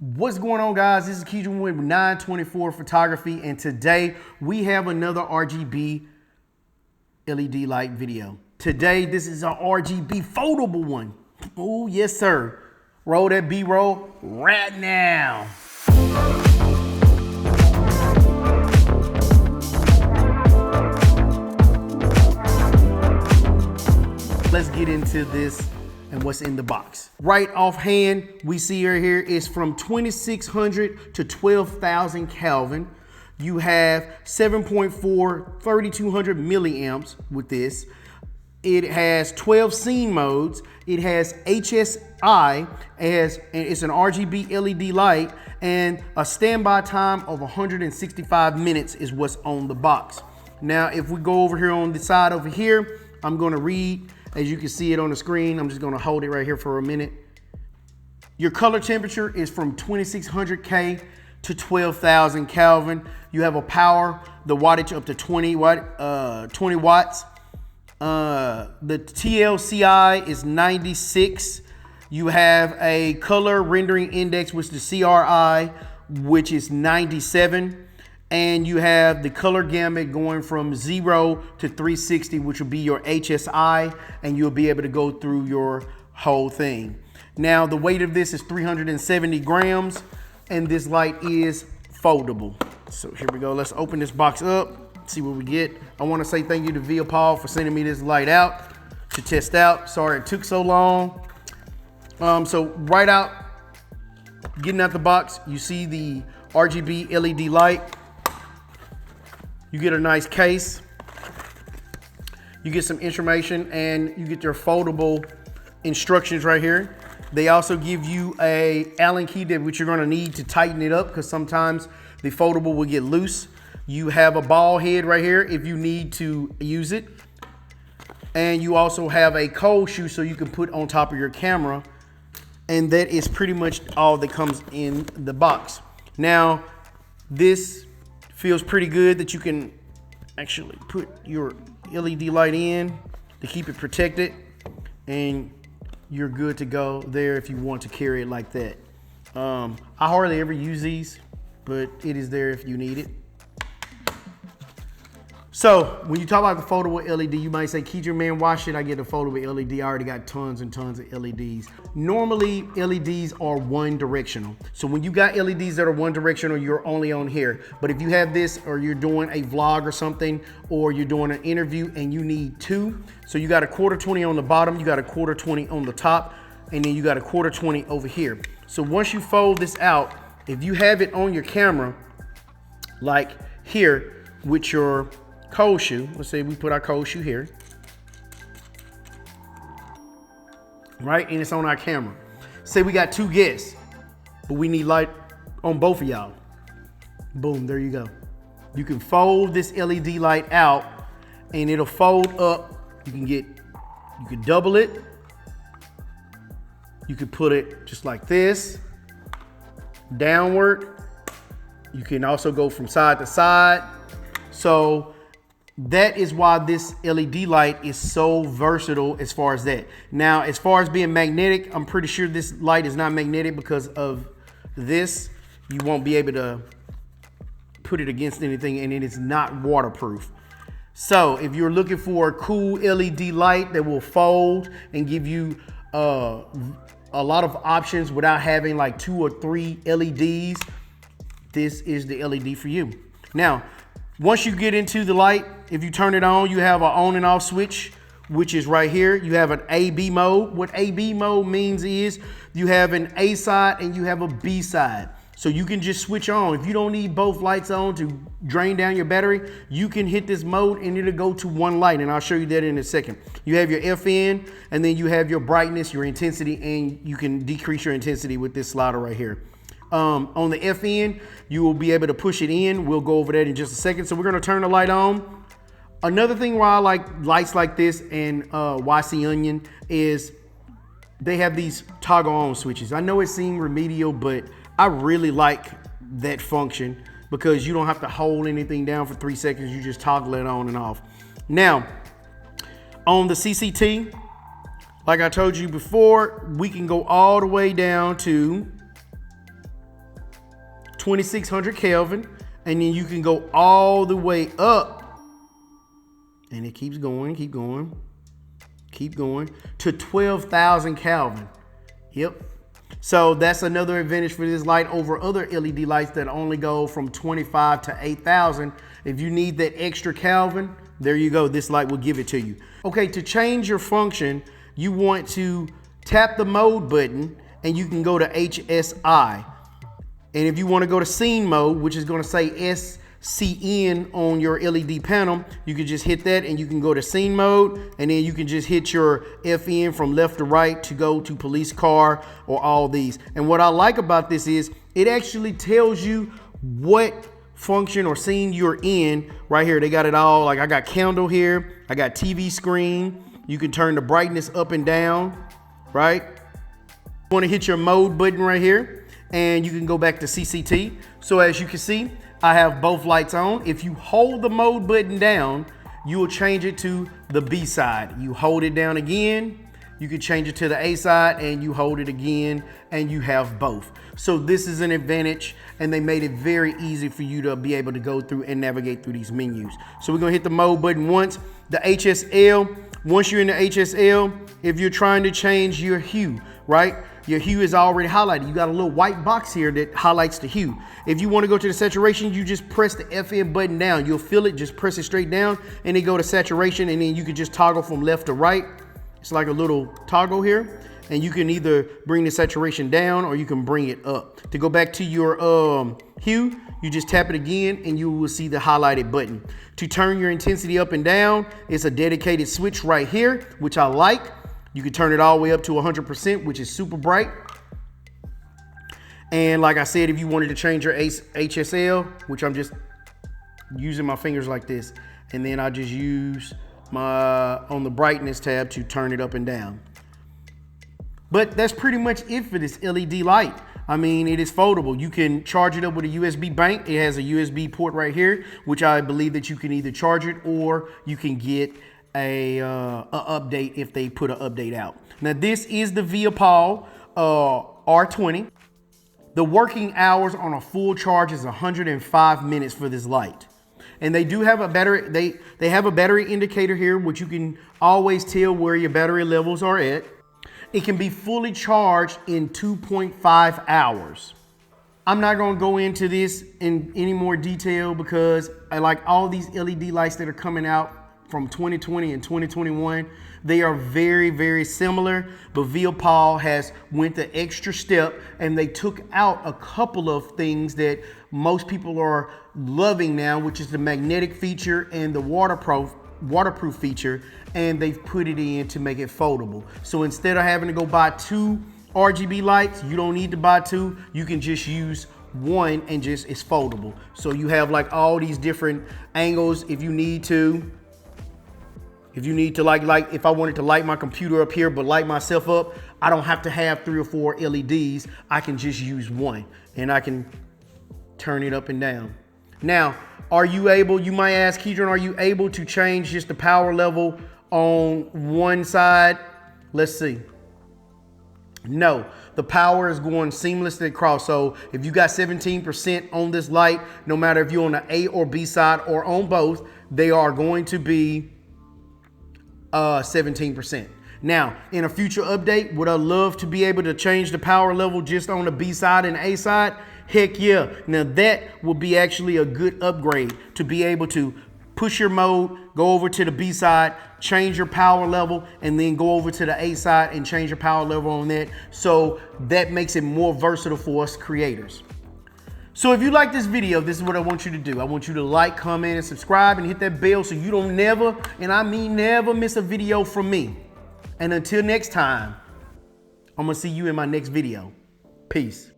What's going on, guys? This is Keegan with 924 Photography, and today we have another RGB LED light video. Today, this is our RGB foldable one. Oh, yes, sir. Roll that B-roll right now. Let's get into this and what's in the box. Right offhand, we see right here is from 2600 to 12,000 Kelvin. You have 7.4 3200 milliamps with this. It has 12 scene modes. It has HSI, and it's an RGB LED light, and a standby time of 165 minutes is what's on the box. Now, if we go over here on the side over here, I'm gonna read. As you can see it on the screen, I'm just gonna hold it right here for a minute. Your color temperature is from 2600K to 12,000 Kelvin. You have a power, the wattage up to 20 watts. The TLCI is 96. You have a color rendering index, which is the CRI, which is 97. And you have the color gamut going from 0 to 360, which will be your HSI, and you'll be able to go through your whole thing. Now, the weight of this is 370 grams, and this light is foldable. So here we go. Let's open this box up, see what we get. I want to say thank you to Vitopal for sending me this light out to test out. Sorry it took so long. So right out, getting out the box, you see the RGB LED light. You get a nice case, you get some information, and you get your foldable instructions right here. They also give you a Allen key that which you're gonna need to tighten it up, because sometimes the foldable will get loose. You have a ball head right here if you need to use it. And you also have a cold shoe so you can put on top of your camera. And that is pretty much all that comes in the box. Now, this feels pretty good that you can actually put your LED light in to keep it protected, and you're good to go there if you want to carry it like that. I hardly ever use these, but it is there if you need it. So when you talk about the foldable LED, you might say, Keegan, man, why should I get a foldable LED? I already got tons and tons of LEDs. Normally, LEDs are one directional. So when you got LEDs that are one directional, you're only on here. But if you have this, or you're doing a vlog or something, or you're doing an interview and you need two, so you got a 1/4-20 on the bottom, you got a 1/4-20 on the top, and then you got a 1/4-20 over here. So once you fold this out, if you have it on your camera, like here with your cold shoe, let's say we put our cold shoe here, right? And it's on our camera. Say we got two guests, but we need light on both of y'all. Boom, there you go. You can fold this LED light out and it'll fold up. You can double it. You can put it just like this, downward. You can also go from side to side. So that is why this LED light is so versatile as far as that. Now, as far as being magnetic, I'm pretty sure this light is not magnetic because of this. You won't be able to put it against anything, and it is not waterproof. So if you're looking for a cool LED light that will fold and give you a lot of options without having like 2 or 3 LEDs, this is the LED for you. Now, once you get into the light, if you turn it on, you have an on and off switch, which is right here. You have an A/B mode. What A/B mode means is you have an A side and you have a B side. So you can just switch on. If you don't need both lights on to drain down your battery, you can hit this mode and it'll go to one light, and I'll show you that in a second. You have your FN, and then you have your brightness, your intensity, and you can decrease your intensity with this slider right here. On the FN, you will be able to push it in. We'll go over that in just a second. So we're gonna turn the light on. Another thing why I like lights like this and YC Onion is they have these toggle on switches. I know it seems remedial, but I really like that function because you don't have to hold anything down for 3 seconds. You just toggle it on and off. Now, on the CCT, like I told you before, we can go all the way down to 2600 Kelvin, and then you can go all the way up, and it keeps going, keep going to 12,000 Kelvin. Yep. So that's another advantage for this light over other LED lights that only go from 25 to 8,000. If you need that extra Kelvin, there you go. This light will give it to you. Okay, to change your function, you want to tap the mode button and you can go to HSI. And if you want to go to scene mode, which is going to say SCN on your LED panel, you can just hit that and you can go to scene mode, and then you can just hit your FN from left to right to go to police car or all these. And what I like about this is it actually tells you what function or scene you're in right here. They got it all. Like I got candle here, I got TV screen. You can turn the brightness up and down, right? You want to hit your mode button right here, and you can go back to CCT. So as you can see, I have both lights on. If you hold the mode button down, you will change it to the B side. You hold it down again, you can change it to the A side, and you hold it again, and you have both. So this is an advantage, and they made it very easy for you to be able to go through and navigate through these menus. So we're gonna hit the mode button once. The HSL, once you're in the HSL, if you're trying to change your hue, right? Your hue is already highlighted. You got a little white box here that highlights the hue. If you want to go to the saturation, you just press the FN button down. You'll feel it, just press it straight down, and then go to saturation, and then you can just toggle from left to right. It's like a little toggle here, and you can either bring the saturation down or you can bring it up. To go back to your hue, you just tap it again and you will see the highlighted button. To turn your intensity up and down, it's a dedicated switch right here, which I like. You can turn it all the way up to 100%, which is super bright. And like I said, if you wanted to change your HSL, which I'm just using my fingers like this, and then I just use my on the brightness tab to turn it up and down. But that's pretty much it for this LED light. I mean, it is foldable. You can charge it up with a USB bank. It has a USB port right here, which I believe that you can either charge it or you can get a update if they put an update out. Now this is the Vitopal R20. The working hours on a full charge is 105 minutes for this light. And they do have a battery, they have a battery indicator here, which you can always tell where your battery levels are at. It can be fully charged in 2.5 hours. I'm not gonna go into this in any more detail because I like all these LED lights that are coming out from 2020 and 2021. They are very, very similar, but Vitopal has went the extra step and they took out a couple of things that most people are loving now, which is the magnetic feature and the waterproof feature, and they've put it in to make it foldable. So instead of having to go buy 2 RGB lights, you don't need to buy 2. You can just use one and just it's foldable. So you have like all these different angles if you need to. If you need to like if I wanted to light my computer up here but light myself up, I don't have to have 3 or 4 LEDs. I can just use one and I can turn it up and down. Now, are you able, you might ask, Keydron, are you able to change just the power level on one side? Let's see. No, the power is going seamlessly across. So if you got 17% on this light, no matter if you're on the A or B side or on both, they are going to be 17%. Now, in a future update, would I love to be able to change the power level just on the B side and A side? Heck yeah. Now that will be actually a good upgrade to be able to push your mode, go over to the B side, change your power level, and then go over to the A side and change your power level on that. So that makes it more versatile for us creators. So if you like this video, this is what I want you to do. I want you to like, comment, and subscribe, and hit that bell so you don't never, and I mean never, miss a video from me. And until next time, I'm gonna see you in my next video. Peace.